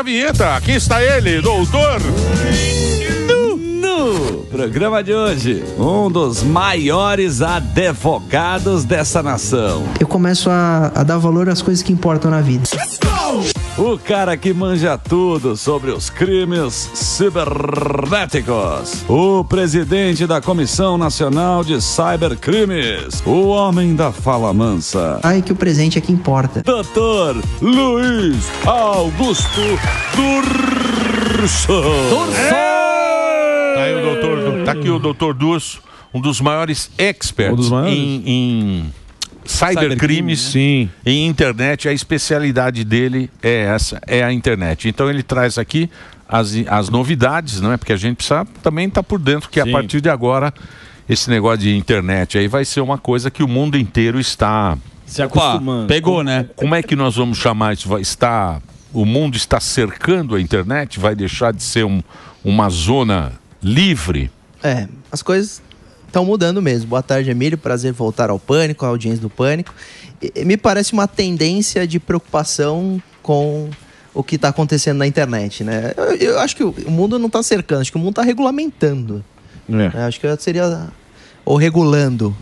a vinheta. Aqui está ele, doutor. No programa de hoje, um dos maiores advogados dessa nação. Eu começo a dar valor às coisas que importam na vida. O cara que manja tudo sobre os crimes cibernéticos. O presidente da Comissão Nacional de Cybercrimes. O homem da fala mansa. Ai, que o presente é que importa. Doutor Luiz Augusto Durso. Tá aí o doutor, tá aqui o doutor Durso, um dos maiores experts em cybercrimes, sim, em internet. A especialidade dele é essa, é a internet. Então ele traz aqui as novidades, não é? Porque a gente precisa também estar por dentro que a partir de agora esse negócio de internet aí vai ser uma coisa que o mundo inteiro está se acostumando. Pegou, né? Como é que nós vamos chamar isso? O mundo está cercando a internet? Vai deixar de ser uma zona livre? As coisas estão mudando mesmo. Boa tarde, Emílio. Prazer voltar ao Pânico, à audiência do Pânico. Me parece uma tendência de preocupação com o que está acontecendo na internet, né? Eu acho que o mundo não está cercando, acho que o mundo está regulamentando. Acho que seria... Ou regulando.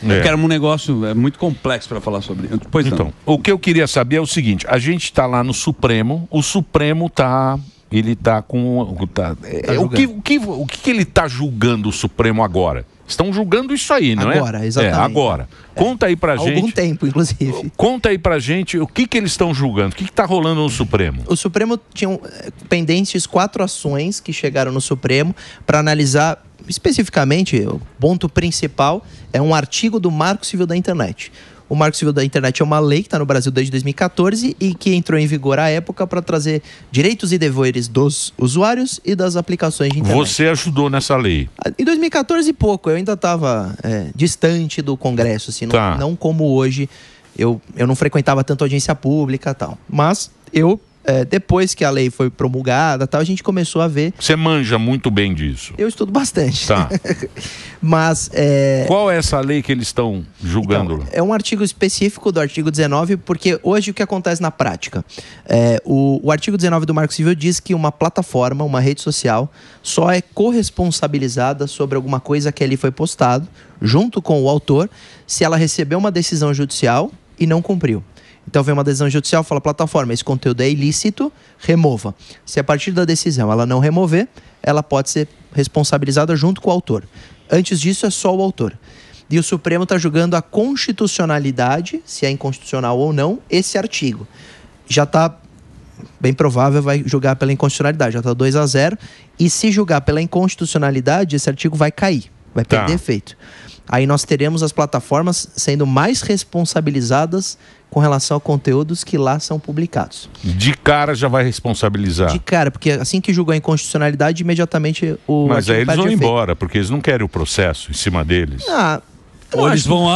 Eu quero um negócio muito complexo para falar sobre isso. Pois então, não. O que eu queria saber é o seguinte: a gente está lá no Supremo, o Supremo está... Ele está com... o que ele está julgando o Supremo agora? Estão julgando isso aí, não é? Agora, exatamente. Agora. Conta aí pra gente. Há algum tempo, inclusive. Conta aí pra gente o que eles estão julgando. O que está rolando no Supremo? O Supremo tinha pendentes 4 ações que chegaram no Supremo para analisar especificamente. O ponto principal é um artigo do Marco Civil da Internet. O Marco Civil da Internet é uma lei que está no Brasil desde 2014 e que entrou em vigor à época para trazer direitos e deveres dos usuários e das aplicações de internet. Você ajudou nessa lei? Em 2014 e pouco, eu ainda estava distante do Congresso, assim, não como hoje. Eu não frequentava tanto audiência pública e tal. Mas depois que a lei foi promulgada, tal, a gente começou a ver... Você manja muito bem disso. Eu estudo bastante. Tá. Mas... Qual é essa lei que eles estão julgando? Então, é um artigo específico do artigo 19, porque hoje o que acontece na prática? O artigo 19 do Marco Civil diz que uma plataforma, uma rede social, só é corresponsabilizada sobre alguma coisa que ali foi postado, junto com o autor, se ela recebeu uma decisão judicial e não cumpriu. Então vem uma decisão judicial, fala: plataforma, esse conteúdo é ilícito, remova. Se a partir da decisão ela não remover, ela pode ser responsabilizada junto com o autor. Antes disso é só o autor. E o Supremo está julgando a constitucionalidade, se é inconstitucional ou não, esse artigo. Já está bem provável, vai julgar pela inconstitucionalidade, já está 2-0. E se julgar pela inconstitucionalidade, esse artigo vai cair, vai perder efeito. Aí nós teremos as plataformas sendo mais responsabilizadas com relação a conteúdos que lá são publicados. De cara já vai responsabilizar? De cara, porque assim que julgou a inconstitucionalidade, imediatamente o... Mas aí eles vão embora, porque eles não querem o processo em cima deles. Ou eles vão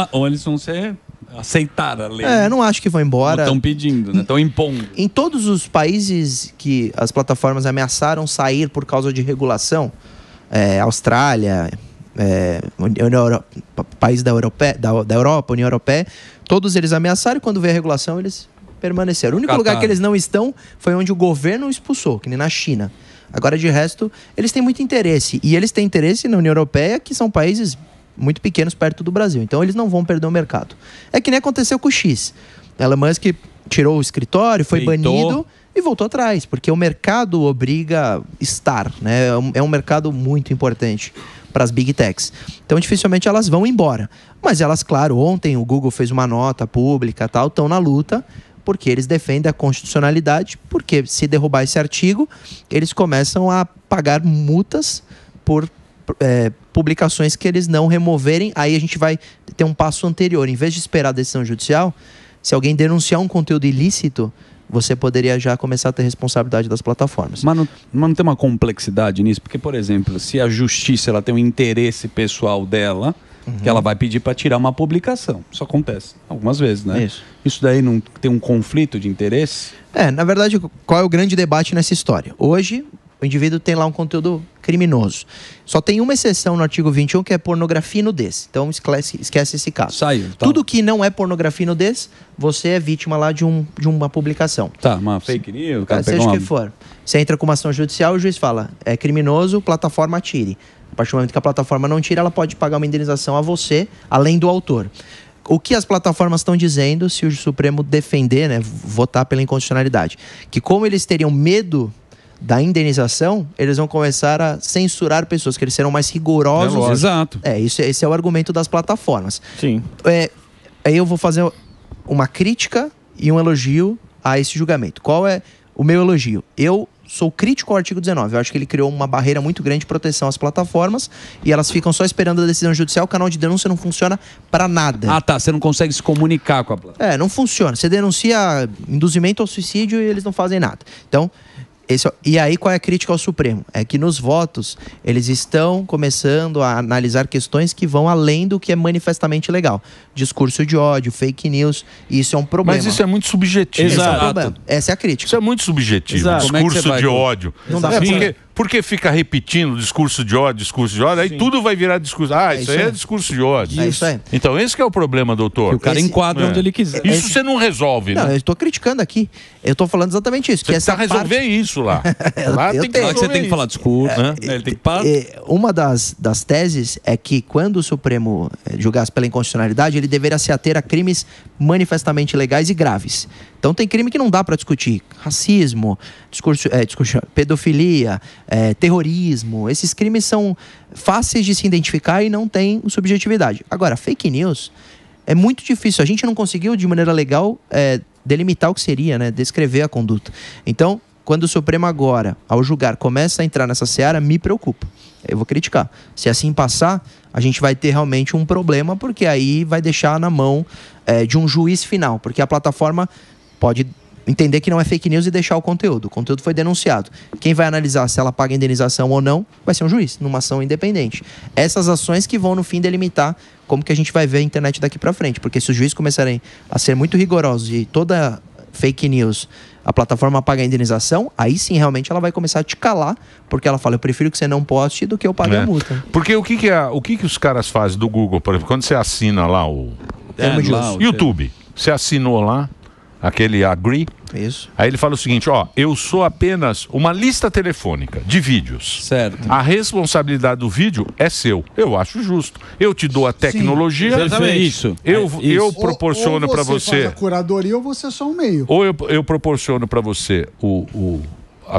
aceitar a lei. Não acho que vão embora. Estão pedindo, né? Estão impondo. Em todos os países que as plataformas ameaçaram sair por causa de regulação, Austrália... país da Europa, União Europeia, todos eles ameaçaram e quando veio a regulação eles permaneceram. O único lugar que eles não estão foi onde o governo expulsou, que nem na China. Agora, de resto, eles têm muito interesse. E eles têm interesse na União Europeia, que são países muito pequenos perto do Brasil. Então, eles não vão perder o mercado. É que nem aconteceu com o X. Elon Musk tirou o escritório, foi banido e voltou atrás, porque o mercado obriga a estar, né? É um mercado muito importante para as Big Techs. Então, dificilmente elas vão embora. Mas elas, claro, ontem o Google fez uma nota pública, tal, estão na luta, porque eles defendem a constitucionalidade, porque se derrubar esse artigo, eles começam a pagar multas por publicações que eles não removerem. Aí a gente vai ter um passo anterior. Em vez de esperar a decisão judicial, se alguém denunciar um conteúdo ilícito, você poderia já começar a ter responsabilidade das plataformas. Mas não tem uma complexidade nisso? Porque, por exemplo, se a justiça ela tem um interesse pessoal dela, que ela vai pedir para tirar uma publicação. Isso acontece algumas vezes, né? Isso daí não tem um conflito de interesse? Na verdade, qual é o grande debate nessa história? Hoje, o indivíduo tem lá um conteúdo criminoso. Só tem uma exceção no artigo 21, que é pornografia e nudez. Então esquece esse caso. Saiu. Tá. Tudo que não é pornografia e nudez, você é vítima lá de uma publicação. Tá, uma fake news, seja o que for. Você entra com uma ação judicial e o juiz fala, é criminoso, plataforma tire. A partir do momento que a plataforma não tira, ela pode pagar uma indenização a você, além do autor. O que as plataformas estão dizendo, se o Supremo defender, né, votar pela inconstitucionalidade, que como eles teriam medo da indenização, eles vão começar a censurar pessoas, que eles serão mais rigorosos. Exato. Esse é o argumento das plataformas. Sim. Aí eu vou fazer uma crítica e um elogio a esse julgamento. Qual é o meu elogio? Eu sou crítico ao artigo 19. Eu acho que ele criou uma barreira muito grande de proteção às plataformas e elas ficam só esperando a decisão judicial. O canal de denúncia não funciona para nada. Ah, tá. Você não consegue se comunicar com a plataforma. Não funciona. Você denuncia induzimento ao suicídio e eles não fazem nada. Então, e aí qual é a crítica ao Supremo? É que nos votos eles estão começando a analisar questões que vão além do que é manifestamente legal. Discurso de ódio, fake news, e isso é um problema. Mas isso é muito subjetivo. Exato. Essa é a crítica. Isso é muito subjetivo. Exato. Discurso de ódio. Não dá porque fica repetindo discurso de ódio, aí tudo vai virar discurso. Isso aí é discurso de ódio. É isso aí. Então esse que é o problema, doutor. Que o cara enquadra onde ele quiser. Isso você não resolve, né? Não, eu estou criticando aqui. Eu estou falando exatamente isso. Você precisa resolver isso lá. Lá tem que você tem que falar discurso. Ele tem que parar. Uma das teses é que quando o Supremo julgasse pela inconstitucionalidade, ele deveria se ater a crimes manifestamente legais e graves. Então tem crime que não dá para discutir. Racismo, pedofilia, terrorismo. Esses crimes são fáceis de se identificar e não têm subjetividade. Agora, fake news é muito difícil. A gente não conseguiu, de maneira legal, delimitar o que seria, né? Descrever a conduta. Então, quando o Supremo agora, ao julgar, começa a entrar nessa seara, me preocupa. Eu vou criticar. Se assim passar, a gente vai ter realmente um problema, porque aí vai deixar na mão de um juiz final. Porque a plataforma pode entender que não é fake news e deixar o conteúdo. O conteúdo foi denunciado. Quem vai analisar se ela paga indenização ou não vai ser um juiz, numa ação independente. Essas ações que vão, no fim, delimitar como que a gente vai ver a internet daqui para frente. Porque se os juízes começarem a ser muito rigorosos e toda fake news a plataforma paga a indenização, aí sim realmente ela vai começar a te calar, porque ela fala, eu prefiro que você não poste do que eu pague a multa. Porque o que os caras fazem do Google, por exemplo, quando você assina lá o YouTube, você assinou lá, aquele agree. Isso. Aí ele fala o seguinte, eu sou apenas uma lista telefônica de vídeos. Certo. A responsabilidade do vídeo é seu. Eu acho justo. Eu te dou a tecnologia. Exatamente. Isso. Eu proporciono para você. Ou você faz a curadoria ou você é só um meio. Ou eu proporciono para você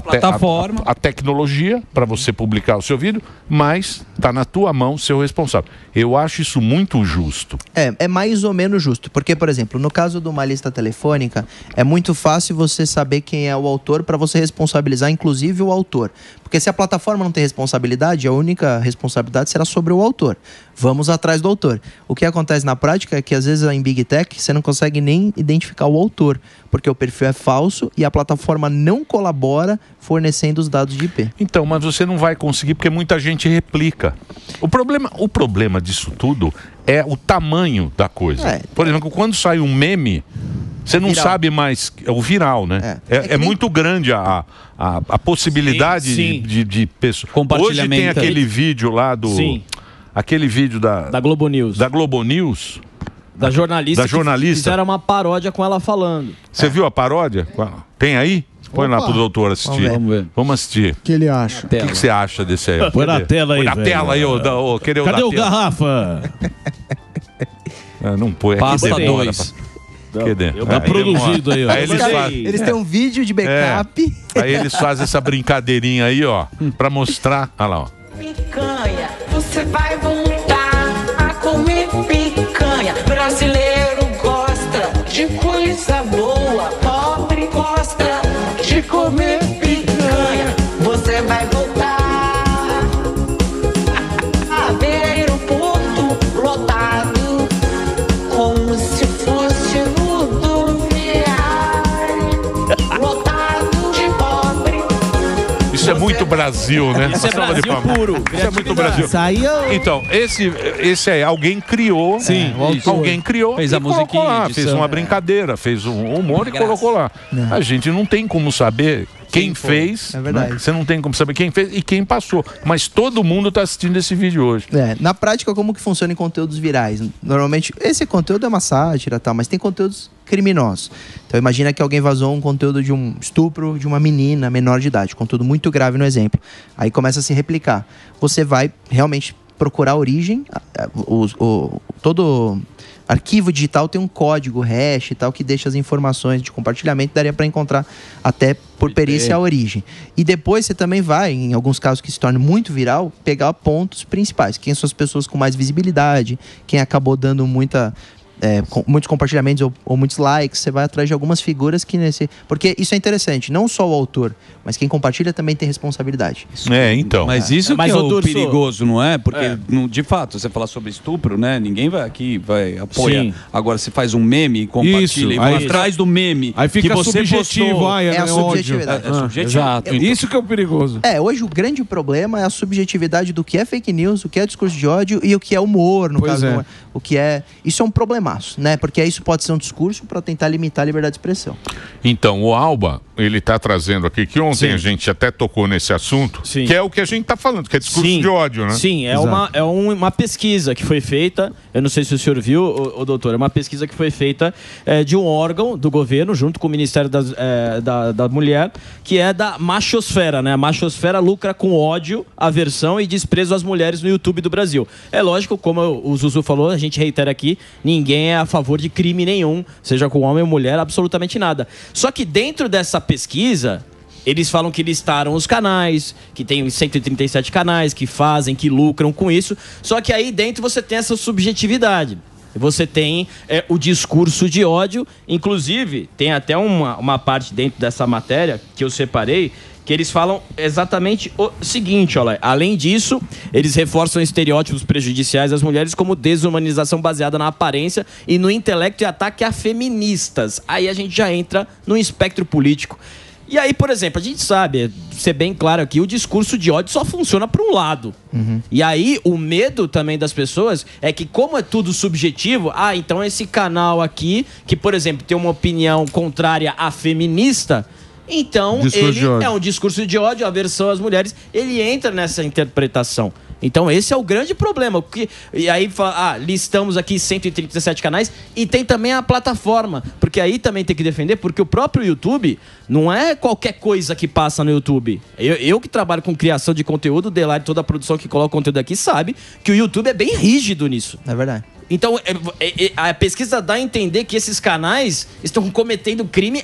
plataforma. A tecnologia para você publicar o seu vídeo, mas está na tua mão ser o responsável. Eu acho isso muito justo. É mais ou menos justo. Porque, por exemplo, no caso de uma lista telefônica, é muito fácil você saber quem é o autor para você responsabilizar, inclusive, o autor. Porque se a plataforma não tem responsabilidade, a única responsabilidade será sobre o autor. Vamos atrás do autor. O que acontece na prática é que, às vezes, em Big Tech, você não consegue nem identificar o autor, porque o perfil é falso e a plataforma não colabora fornecendo os dados de IP. Então, mas você não vai conseguir porque muita gente replica. O problema disso tudo é o tamanho da coisa. Por exemplo, quando sai um meme, você não sabe mais... É o viral, né? É muito grande a possibilidade de pessoas... Hoje tem aquele vídeo lá do... Aquele vídeo da Globo News. Da Globo News. Da jornalista. Que fizeram uma paródia com ela falando. Você viu a paródia? Tem aí? Põe lá pro doutor assistir. Vamos ver. Vamos assistir. O que ele acha? O que você acha desse aí? Põe na tela aí, Põe na tela aí, Cadê o Garrafa? Não põe. Passa dois. Tá produzido aí, ó. Eles têm um vídeo de backup. Aí eles fazem essa brincadeirinha aí, ó, pra mostrar. Olha lá, ó. Picanha, você vai voltar a comer picanha. Brasileiro gosta de coisa boa, pobre gosta de comer picanha. Você vai voltar a ver o porto lotado, como se fosse rodoviário, lotado de pobre. Isso é muito Brasil, né? Isso é Brasil puro. Isso é muito Brasil. Então, esse aí, alguém criou. Sim, alguém criou. Fez e a musiquinha, lá, fez uma brincadeira, fez um humor e colocou lá. A gente não tem como saber quem fez. É verdade. Né? Você não tem como saber quem fez e quem passou. Mas todo mundo está assistindo esse vídeo hoje. Na prática, como que funciona em conteúdos virais? Normalmente, esse conteúdo é uma sátira e tal, mas tem conteúdos criminosos. Então imagina que alguém vazou um conteúdo de um estupro de uma menina menor de idade, conteúdo muito grave no exemplo. Aí começa a se replicar. Você vai realmente procurar a origem, todo arquivo digital tem um código, hash e tal, que deixa as informações de compartilhamento, daria para encontrar até por perícia a origem. E depois você também vai, em alguns casos que se torna muito viral, pegar pontos principais. Quem são as pessoas com mais visibilidade, quem acabou dando muitos compartilhamentos ou muitos likes, você vai atrás de algumas figuras que porque isso é interessante, não só o autor, mas quem compartilha também tem responsabilidade. Então. Mas isso que é o perigoso, não é? Porque, de fato, você falar sobre estupro, né? Ninguém vai apoiar. Sim. Agora, você faz um meme e compartilha, e vai atrás do meme. Aí fica que você subjetivo, postou. É a subjetividade. É subjetivo. Exato. Isso que é o perigoso. Hoje o grande problema é a subjetividade do que é fake news, o que é discurso de ódio e o que é humor, no caso. O que é... Isso é um problema. Né? Porque isso pode ser um discurso para tentar limitar a liberdade de expressão. Então, o Alba, ele está trazendo aqui, que ontem a gente até tocou nesse assunto, que é o que a gente está falando, que é discurso de ódio, né? Sim, é uma pesquisa que foi feita, eu não sei se o senhor viu, o doutor, é uma pesquisa que foi feita de um órgão do governo, junto com o Ministério da Mulher, que é da machosfera, né? A machosfera lucra com ódio, aversão e desprezo às mulheres no YouTube do Brasil. É lógico, como o Zuzu falou, a gente reitera aqui, ninguém é a favor de crime nenhum, seja com homem ou mulher, absolutamente nada. Só que dentro dessa pesquisa, eles falam que listaram os canais, que tem 137 canais, que fazem, que lucram com isso. Só que aí dentro você tem essa subjetividade. Você tem o discurso de ódio. Inclusive, tem até uma parte dentro dessa matéria que eu separei, que eles falam exatamente o seguinte, olha, além disso, eles reforçam estereótipos prejudiciais às mulheres como desumanização baseada na aparência e no intelecto e ataque a feministas. Aí a gente já entra no espectro político. E aí, por exemplo, a gente sabe, ser bem claro aqui, o discurso de ódio só funciona para um lado. E aí, o medo também das pessoas é que, como é tudo subjetivo, então esse canal aqui, que, por exemplo, tem uma opinião contrária à feminista, então ele é um discurso de ódio, aversão às mulheres, ele entra nessa interpretação. Então esse é o grande problema. E aí listamos aqui 137 canais e tem também a plataforma, porque aí também tem que defender, porque o próprio YouTube não é qualquer coisa que passa no YouTube. Eu que trabalho com criação de conteúdo, o Delari, toda a produção que coloca conteúdo aqui, sabe que o YouTube é bem rígido nisso. É verdade. Então, a pesquisa dá a entender que esses canais estão cometendo crime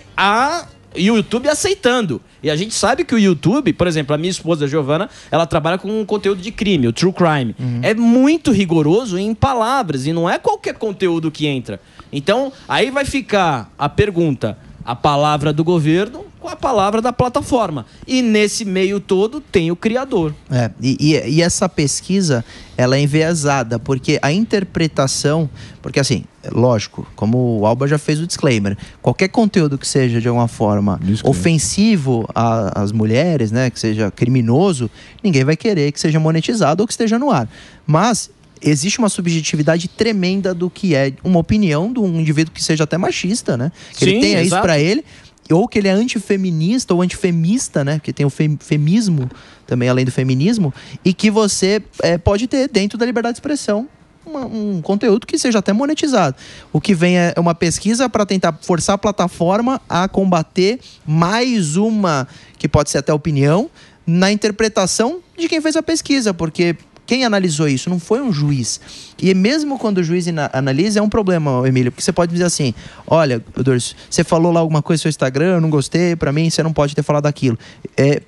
e o YouTube aceitando. E a gente sabe que o YouTube, por exemplo, a minha esposa, a Giovana, ela trabalha com um conteúdo de crime, o True Crime. É muito rigoroso em palavras e não é qualquer conteúdo que entra. Então, aí vai ficar a pergunta, a palavra do governo com a palavra da plataforma. E nesse meio todo tem o criador. E essa pesquisa, ela é enviesada, porque a interpretação... Porque assim, lógico, como o Alba já fez o disclaimer, qualquer conteúdo que seja de alguma forma ofensivo às mulheres, né, que seja criminoso, ninguém vai querer que seja monetizado ou que esteja no ar. Mas existe uma subjetividade tremenda do que é uma opinião de um indivíduo que seja até machista, né? Que ele tenha isso pra ele, ou que ele é antifeminista ou antifemista, né? Porque tem o femismo também, além do feminismo, e que você pode ter dentro da liberdade de expressão um conteúdo que seja até monetizado. O que vem é uma pesquisa para tentar forçar a plataforma a combater mais uma, que pode ser até opinião, na interpretação de quem fez a pesquisa, porque quem analisou isso não foi um juiz. E mesmo quando o juiz analisa, é um problema, Emílio, porque você pode dizer assim, olha, Dorso, você falou lá alguma coisa no seu Instagram, eu não gostei, pra mim você não pode ter falado aquilo.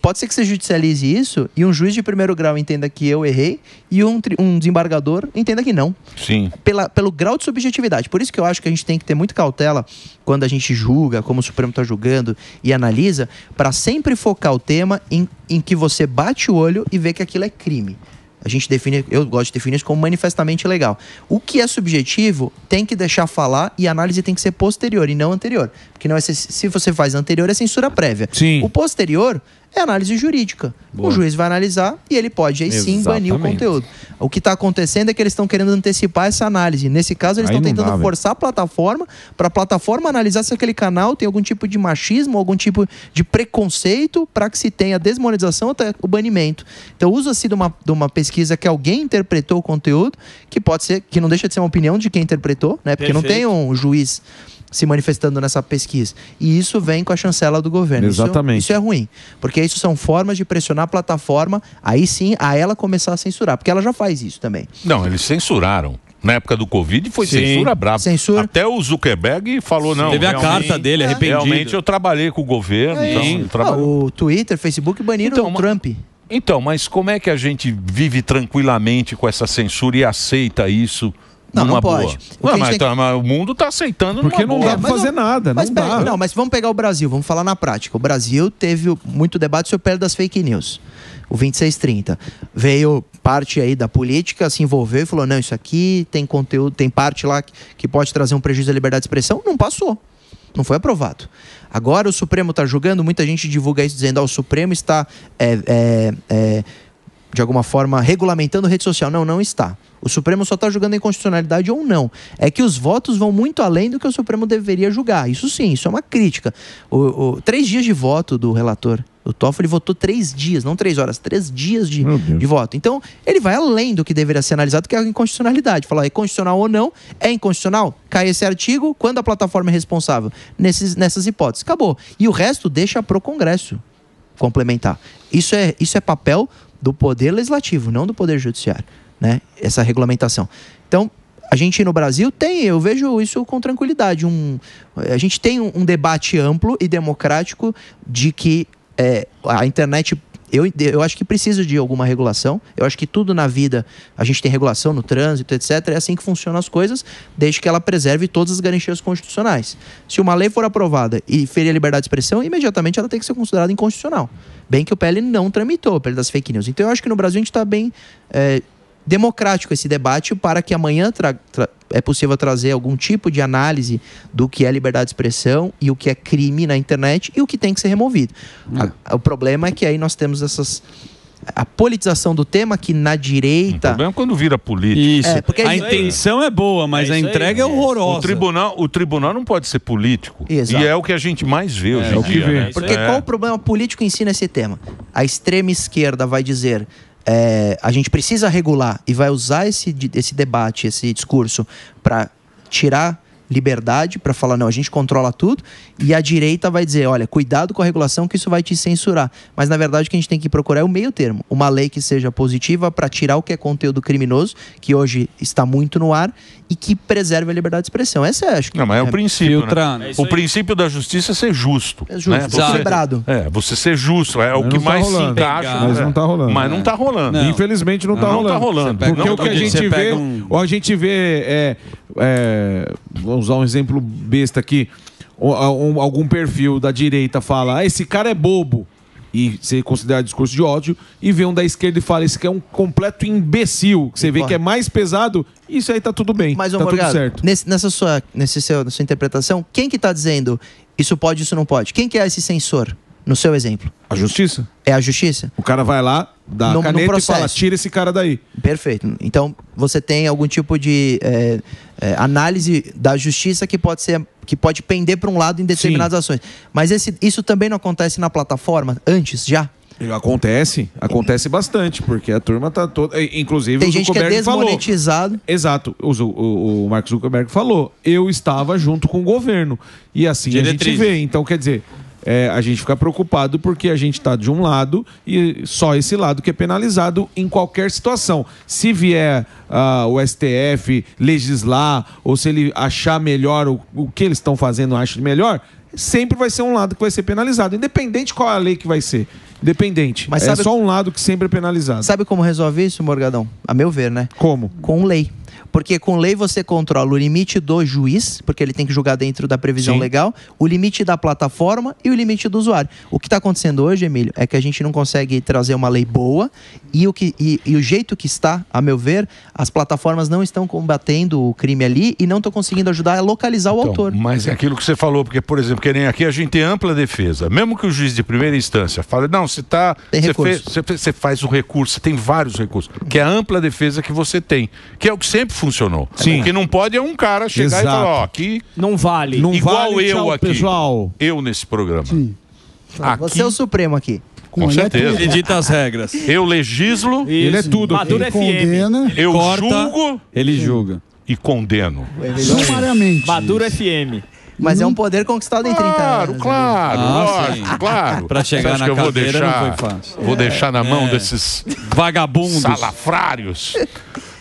Pode ser que você judicialize isso e um juiz de primeiro grau entenda que eu errei e um desembargador entenda que não. Sim. Pelo grau de subjetividade. Por isso que eu acho que a gente tem que ter muita cautela quando a gente julga, como o Supremo está julgando e analisa, para sempre focar o tema em que você bate o olho e vê que aquilo é crime. A gente define, eu gosto de definir isso como manifestamente legal. O que é subjetivo tem que deixar falar e a análise tem que ser posterior e não anterior. Porque não é, se você faz anterior é censura prévia. Sim. O posterior é análise jurídica. O juiz vai analisar e ele pode aí sim banir o conteúdo. O que está acontecendo é que eles estão querendo antecipar essa análise. Nesse caso, eles estão tentando forçar a plataforma para a plataforma analisar se aquele canal tem algum tipo de machismo, algum tipo de preconceito para que se tenha desmonetização até o banimento. Então, usa-se de uma pesquisa que alguém interpretou o conteúdo, que pode ser, que não deixa de ser uma opinião de quem interpretou, né? Porque não tem um juiz se manifestando nessa pesquisa. E isso vem com a chancela do governo. Exatamente. Isso é ruim, porque isso são formas de pressionar a plataforma, aí sim, a ela começar a censurar, porque ela já faz isso também. Não, eles censuraram. Na época do Covid foi censura brava. Até o Zuckerberg falou, não. Teve a carta dele, arrependido. Realmente eu trabalhei com o governo. O Twitter, Facebook baniram o Trump. Então, mas como é que a gente vive tranquilamente com essa censura e aceita isso? Não pode. Mas o mundo está aceitando. Porque não dá pra fazer nada. Mas vamos pegar o Brasil, vamos falar na prática. O Brasil teve muito debate sobre o pé das fake news. O 2630. Veio parte aí da política, se envolveu e falou, não, isso aqui tem conteúdo, tem parte lá que pode trazer um prejuízo à liberdade de expressão. Não passou. Não foi aprovado. Agora o Supremo está julgando, muita gente divulga isso dizendo, o Supremo está, de alguma forma, regulamentando rede social. Não está. O Supremo só está julgando a inconstitucionalidade ou não. É que os votos vão muito além do que o Supremo deveria julgar. Isso sim, isso é uma crítica. 3 dias de voto do relator, o Toffoli votou 3 dias, não 3 horas, 3 dias de voto. Então, ele vai além do que deveria ser analisado, que é a inconstitucionalidade. Falar, é constitucional ou não? É inconstitucional? Cai esse artigo, quando a plataforma é responsável? Nessas hipóteses. Acabou. E o resto deixa pro Congresso complementar. Isso é papel do Poder Legislativo, não do Poder Judiciário, né? Essa regulamentação. Então, a gente no Brasil eu vejo isso com tranquilidade. A gente tem um debate amplo e democrático de que a internet, eu acho que precisa de alguma regulação. Eu acho que tudo na vida, a gente tem regulação no trânsito, etc. É assim que funcionam as coisas, desde que ela preserve todas as garantias constitucionais. Se uma lei for aprovada e ferir a liberdade de expressão, imediatamente ela tem que ser considerada inconstitucional. Bem que o PL não tramitou, o PL das fake news. Então eu acho que no Brasil a gente está bem democrático esse debate para que amanhã é possível trazer algum tipo de análise do que é liberdade de expressão e o que é crime na internet e o que tem que ser removido. O problema é que aí nós temos a politização do tema, que na direita... O problema é quando vira política. Isso. Porque a intenção é boa, mas a entrega é horrorosa. O tribunal não pode ser político. Exato. E é o que a gente mais vê hoje em dia. Né? Porque qual o problema político ensina esse tema? A extrema esquerda vai dizer... a gente precisa regular e vai usar esse debate, esse discurso para tirar liberdade, para falar, não, a gente controla tudo, e a direita vai dizer, olha, cuidado com a regulação que isso vai te censurar. Mas na verdade o que a gente tem que procurar é o meio termo, uma lei que seja positiva para tirar o que é conteúdo criminoso, que hoje está muito no ar, e que preserve a liberdade de expressão. Essa acho que mas é o princípio, né? O princípio da justiça é ser justo. É justo, né? Equilibrado. Você ser justo, é o que mais se encaixa. Mas não está rolando. Mas não está rolando. Não. Infelizmente não está rolando. Não está rolando. Porque o que a gente vê, vamos usar um exemplo besta aqui, algum perfil da direita fala, esse cara é bobo, e você considera discurso de ódio, e vê um da esquerda e fala, esse aqui é um completo imbecil, que você vê que é mais pesado, isso aí tá tudo bem, mas, tá tudo certo. Nessa sua interpretação, quem que tá dizendo isso pode, isso não pode? Quem que é esse censor, no seu exemplo? A justiça. É a justiça? O cara vai lá, dá a caneta e fala, tira esse cara daí. Perfeito. Então, você tem algum tipo de análise da justiça que pode pender para um lado em determinadas ações. Mas isso também não acontece na plataforma antes, já? Acontece bastante, porque a turma tá toda... Inclusive tem o gente Zuckerberg que é desmonetizado. Falou. Exato. O Mark Zuckerberg falou, eu estava junto com o governo. E assim a gente vê. Então, quer dizer... a gente fica preocupado porque a gente está de um lado e só esse lado que é penalizado em qualquer situação. Se vier o STF legislar ou se ele achar melhor o que eles estão fazendo, acha melhor, sempre vai ser um lado que vai ser penalizado, independente qual é a lei que vai ser. Independente. Mas só um lado que sempre é penalizado. Sabe como resolve isso, Morgadão? A meu ver, né? Como? Com lei. Porque com lei você controla o limite do juiz, porque ele tem que julgar dentro da previsão legal, o limite da plataforma e o limite do usuário. O que está acontecendo hoje, Emílio, é que a gente não consegue trazer uma lei boa e o jeito que está, a meu ver, as plataformas não estão combatendo o crime ali e não estão conseguindo ajudar a localizar o autor. Mas é aquilo que você falou, porque, por exemplo, que nem aqui a gente tem ampla defesa. Mesmo que o juiz de primeira instância fale, não, você faz o recurso, você tem vários recursos, que é a ampla defesa que você tem, que é o que sempre funcionou. O que não pode é um cara chegar e falar, ó, aqui não vale. Não igual vale, eu tchau, aqui. Pessoal. Eu nesse programa. Aqui, você é o Supremo aqui. Com certeza. Ele dita as regras. Eu legislo. Isso. Ele é tudo. Maduro Ele FM. condena. Eu Corta, julgo ele julga. e condeno. Sumariamente. Maduro FM. Mas é um poder conquistado em 30 anos. Claro, sim. claro. Pra chegar Você acha na que eu vou cadeira deixar, não foi fácil. Vou deixar na mão desses vagabundos. salafrários.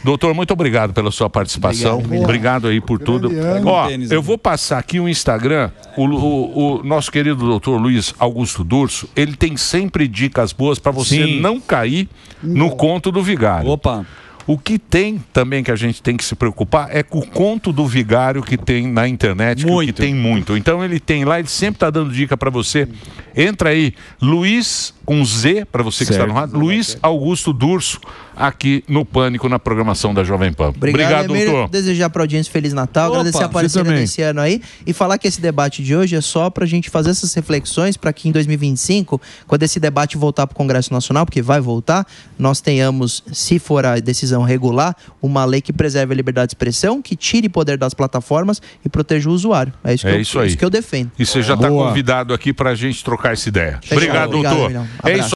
Doutor, muito obrigado pela sua participação. Obrigado aí por tudo. Ó, eu vou passar aqui o Instagram. O nosso querido doutor Luiz Augusto Durso, ele tem sempre dicas boas para você não cair no conto do vigário. Opa. O que tem também que a gente tem que se preocupar é com o conto do vigário que tem na internet, que tem muito. Então ele tem lá, ele sempre está dando dica para você. Entra aí, Luiz com Z, para você que está no rádio, Luiz Augusto Durso, aqui no Pânico, na programação da Jovem Pan. Obrigado, doutor. Desejar para a audiência Feliz Natal, agradecer a parceria desse ano aí e falar que esse debate de hoje é só para a gente fazer essas reflexões para que em 2025, quando esse debate voltar para o Congresso Nacional, porque vai voltar, nós tenhamos, se for a decisão regular, uma lei que preserve a liberdade de expressão, que tire poder das plataformas e proteja o usuário. É isso, isso que eu defendo. E você já está convidado aqui para a gente trocar essa ideia. Obrigado, doutor. Obrigado, é isso.